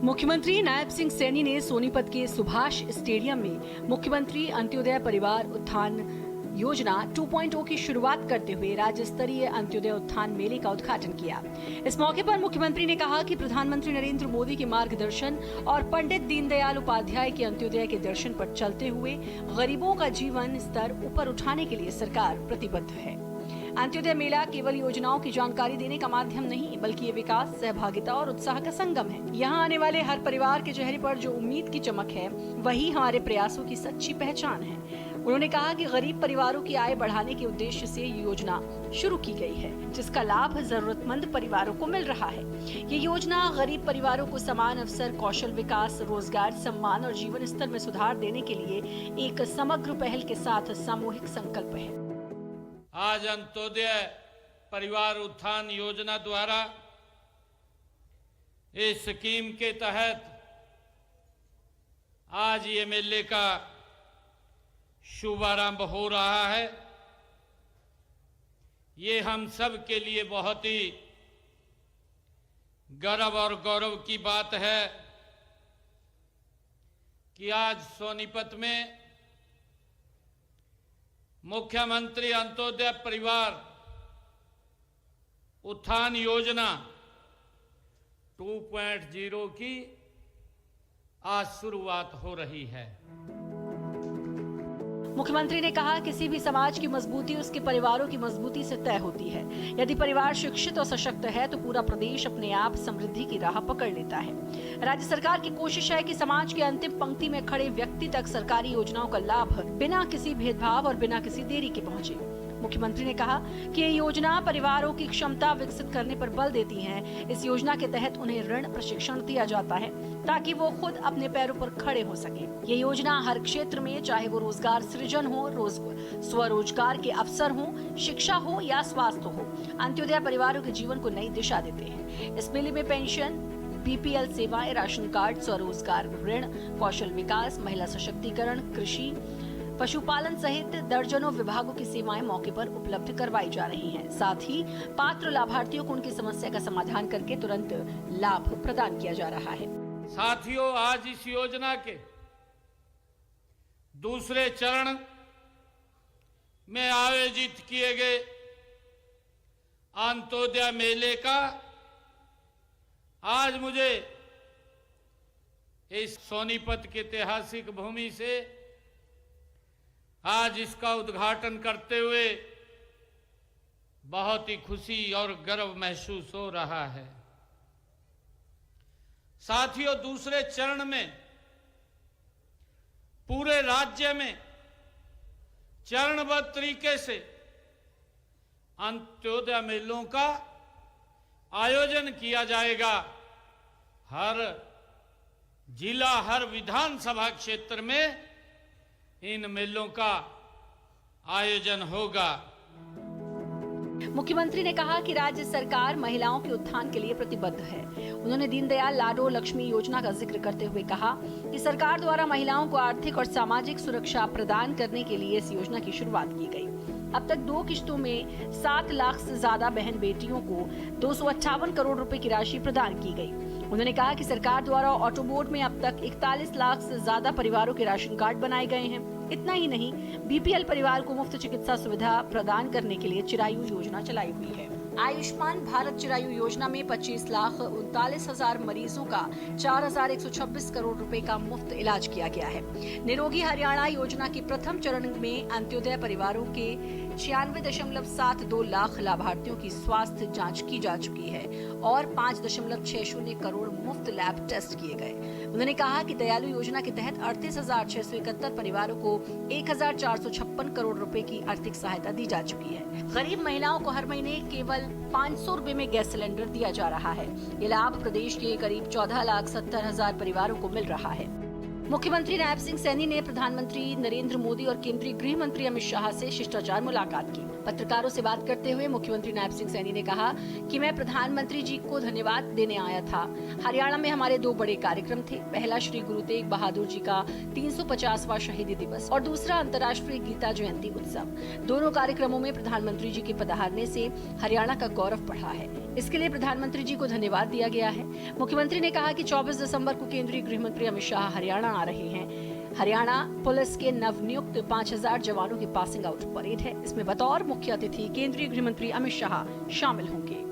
मुख्यमंत्री नायब सिंह सैनी ने सोनीपत के सुभाष स्टेडियम में मुख्यमंत्री अंत्योदय परिवार उत्थान योजना 2.0 की शुरुआत करते हुए राज्य स्तरीय अंत्योदय उत्थान मेले का उद्घाटन किया। इस मौके पर मुख्यमंत्री ने कहा कि प्रधानमंत्री नरेंद्र मोदी के मार्गदर्शन और पंडित दीनदयाल उपाध्याय के अंत्योदय के दर्शन पर चलते हुए गरीबों का जीवन स्तर ऊपर उठाने के लिए सरकार प्रतिबद्ध है। अंत्योदय मेला केवल योजनाओं की जानकारी देने का माध्यम नहीं, बल्कि ये विकास, सहभागिता और उत्साह का संगम है। यहाँ आने वाले हर परिवार के चेहरे पर जो उम्मीद की चमक है, वही हमारे प्रयासों की सच्ची पहचान है। उन्होंने कहा कि गरीब परिवारों की आय बढ़ाने के उद्देश्य से ये योजना शुरू की गई है, जिसका लाभ जरूरतमंद परिवारों को मिल रहा है। ये योजना गरीब परिवारों को समान अवसर, कौशल विकास, रोजगार, सम्मान और जीवन स्तर में सुधार देने के लिए एक समग्र पहल के साथ सामूहिक संकल्प है। आज अंत्योदय परिवार उत्थान योजना द्वारा इस स्कीम के तहत आज ये मेले का शुभारंभ हो रहा है। ये हम सब के लिए बहुत ही गर्व और गौरव की बात है कि आज सोनीपत में मुख्यमंत्री अंत्योदय परिवार उत्थान योजना 2.0 की आज शुरुआत हो रही है। मुख्यमंत्री ने कहा, किसी भी समाज की मजबूती उसके परिवारों की मजबूती से तय होती है। यदि परिवार शिक्षित और सशक्त है तो पूरा प्रदेश अपने आप समृद्धि की राह पकड़ लेता है। राज्य सरकार की कोशिश है कि समाज के अंतिम पंक्ति में खड़े व्यक्ति तक सरकारी योजनाओं का लाभ बिना किसी भेदभाव और बिना किसी देरी के पहुंचे। मुख्यमंत्री ने कहा कि ये योजना परिवारों की क्षमता विकसित करने पर बल देती है। इस योजना के तहत उन्हें ऋण प्रशिक्षण दिया जाता है ताकि वो खुद अपने पैरों पर खड़े हो सके। ये योजना हर क्षेत्र में, चाहे वो रोजगार सृजन हो, स्वरोजगार के अवसर हो, शिक्षा हो या स्वास्थ्य हो, अंत्योदय परिवारों के जीवन को नई दिशा देते हैं। इस मेले में पेंशन, बीपीएल सेवाएं, राशन कार्ड, स्वरोजगार ऋण, कौशल विकास, महिला सशक्तिकरण, कृषि, पशुपालन सहित दर्जनों विभागों की सेवाएं मौके पर उपलब्ध करवाई जा रही हैं। साथ ही पात्र लाभार्थियों को उनकी समस्या का समाधान करके तुरंत लाभ प्रदान किया जा रहा है। साथियों, आज इस योजना के दूसरे चरण में आयोजित किए गए अंत्योदय मेले का आज मुझे इस सोनीपत की ऐतिहासिक भूमि से आज इसका उद्घाटन करते हुए बहुत ही खुशी और गर्व महसूस हो रहा है। साथियों, दूसरे चरण में पूरे राज्य में चरणबद्ध तरीके से अंत्योदय मेलों का आयोजन किया जाएगा। हर जिला, हर विधानसभा क्षेत्र में इन मेलों का आयोजन होगा। मुख्यमंत्री ने कहा कि राज्य सरकार महिलाओं के उत्थान के लिए प्रतिबद्ध है। उन्होंने दीनदयाल लाडो लक्ष्मी योजना का जिक्र करते हुए कहा कि सरकार द्वारा महिलाओं को आर्थिक और सामाजिक सुरक्षा प्रदान करने के लिए इस योजना की शुरुआत की गई। अब तक 2 किश्तों में 7 लाख से ज्यादा बहन बेटियों को 258 करोड़ रुपए की राशि प्रदान की गई। उन्होंने कहा कि सरकार द्वारा ऑटो बोर्ड में अब तक 41 लाख से ज्यादा परिवारों के राशन कार्ड बनाए गए हैं। इतना ही नहीं, बीपीएल परिवार को मुफ्त चिकित्सा सुविधा प्रदान करने के लिए चिरायु योजना चलाई हुई है। आयुष्मान भारत चिरायु योजना में 25,39,000 मरीजों का 4,126 करोड़ रुपए का मुफ्त इलाज किया गया है। निरोगी हरियाणा योजना के प्रथम चरण में अंत्योदय परिवारों के 96.72 लाख लाभार्थियों की स्वास्थ्य जांच की जा चुकी है और 5.60 करोड़ मुफ्त लैब टेस्ट किए गए। उन्होंने कहा कि दयालु योजना के तहत 38,671 परिवारों को 1,456 करोड़ रुपए की आर्थिक सहायता दी जा चुकी है। गरीब महिलाओं को हर महीने केवल 500 रुपए में गैस सिलेंडर दिया जा रहा है। ये लाभ प्रदेश के करीब 14,70,000 परिवारों को मिल रहा है। मुख्यमंत्री नायब सिंह सैनी ने प्रधानमंत्री नरेंद्र मोदी और केंद्रीय गृह मंत्री अमित शाह से शिष्टाचार मुलाकात की। पत्रकारों से बात करते हुए मुख्यमंत्री नायब सिंह सैनी ने कहा कि मैं प्रधानमंत्री जी को धन्यवाद देने आया था। हरियाणा में हमारे 2 बड़े कार्यक्रम थे। पहला श्री गुरु तेग बहादुर जी का 350वां शहीदी दिवस और दूसरा अंतर्राष्ट्रीय गीता जयंती उत्सव। दोनों कार्यक्रमों में प्रधानमंत्री जी के पधारने से हरियाणा का गौरव बढ़ा है। इसके लिए प्रधानमंत्री जी को धन्यवाद दिया गया है। मुख्यमंत्री ने कहा कि 24 दिसंबर को केंद्रीय गृह मंत्री अमित शाह हरियाणा आ रहे हैं। हरियाणा पुलिस के नवनियुक्त 5000 जवानों की पासिंग आउट परेड है। इसमें बतौर मुख्य अतिथि केंद्रीय गृह मंत्री अमित शाह शामिल होंगे।